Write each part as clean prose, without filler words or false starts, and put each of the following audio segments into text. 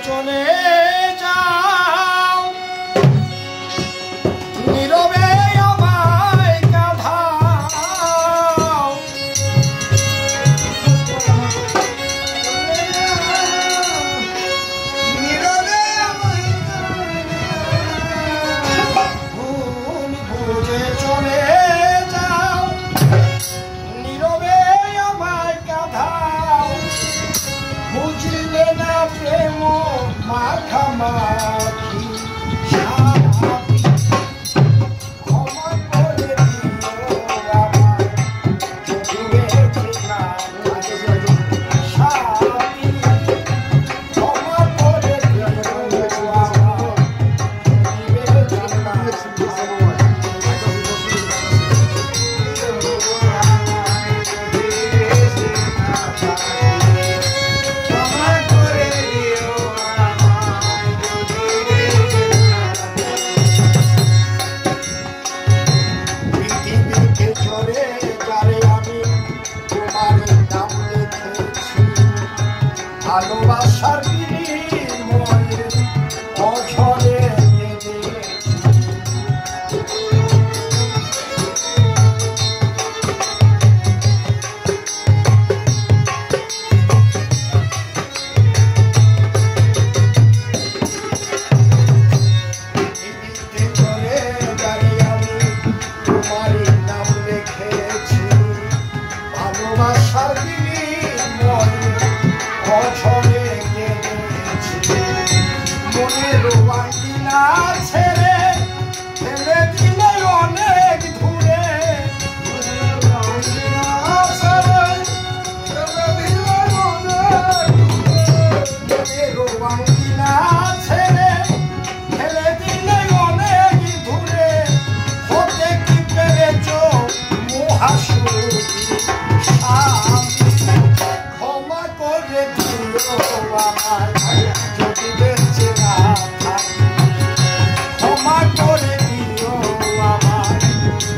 চলে যাও নীরবে আমায় কাঁদাও নীরবে আমায় ভুল বুঝে চলে যাও নীরবে আমায় কাঁদাও বুঝলে না প্রেম মাখামাখি ক্ষমা করে দিও আমায় ডুবেছি না সাথী ক্ষমা করে দিও আমায় ডুবেছি না ভালোবাসার বিনিময়ে অঝরে পৃথিবীতে চলে যাই আমি তোমারই নাম রেখেছি ভালোবাসার বিনিময়ে অঝরে কেঁদেছি মনের আঙিনা ছেড়ে ফেলে দিলে অনেক দূরে মনের আঙিনা ছেড়ে ফেলে দিলে অনেক দূরে হতে কি পেরেছ মহাসুখী ক্ষমা করে দিও আমায় যদি বেঁচে না থাকি ক্ষমা করে দিও আমায়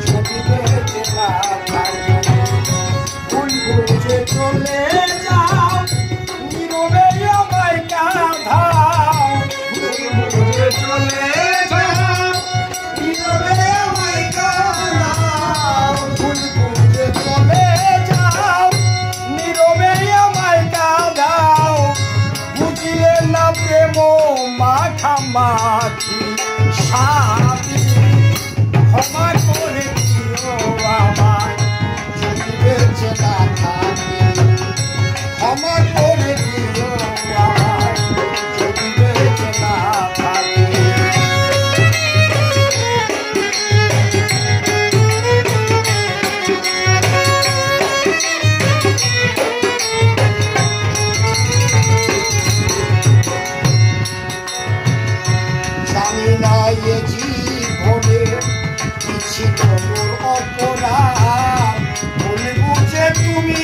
যদি বেঁচে না থাকি ভুল বুঝে চলে যাও নীরবে আমায় কাঁদাও ভুল বুঝে চলে যাও নীরবে আমায় কাঁদাও ভুল বুঝে চলে যাও নীরবে আমায় কাঁদাও বুঝিলে না প্রেম মাখামাখি সাথী ক্ষমা করে দিও আমায় যদি বেঁচে না থাকি ক্ষমা করে দিও আমায় যদি বেঁচে না থাকি জানি না এ জীবনে কি ছিল মোর অপরাধ ভুল বুঝে তুমি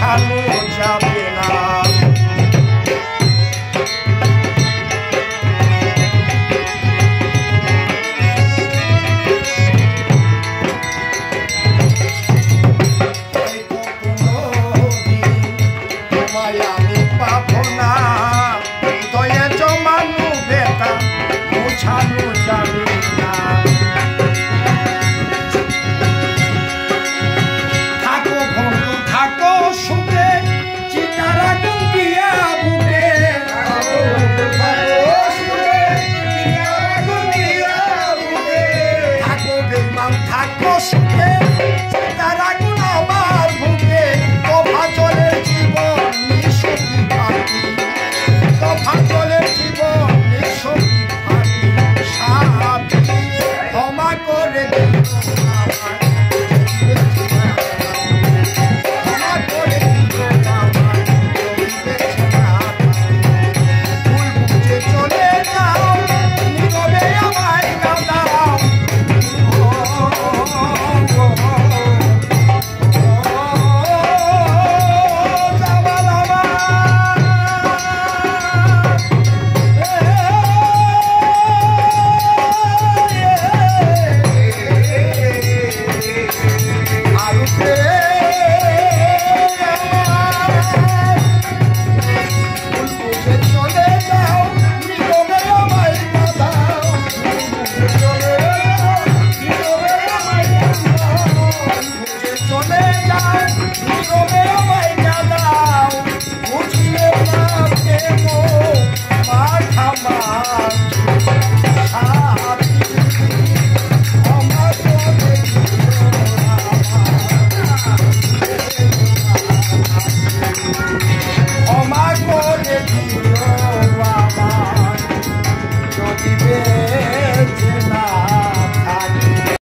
ভাসানো যাবে।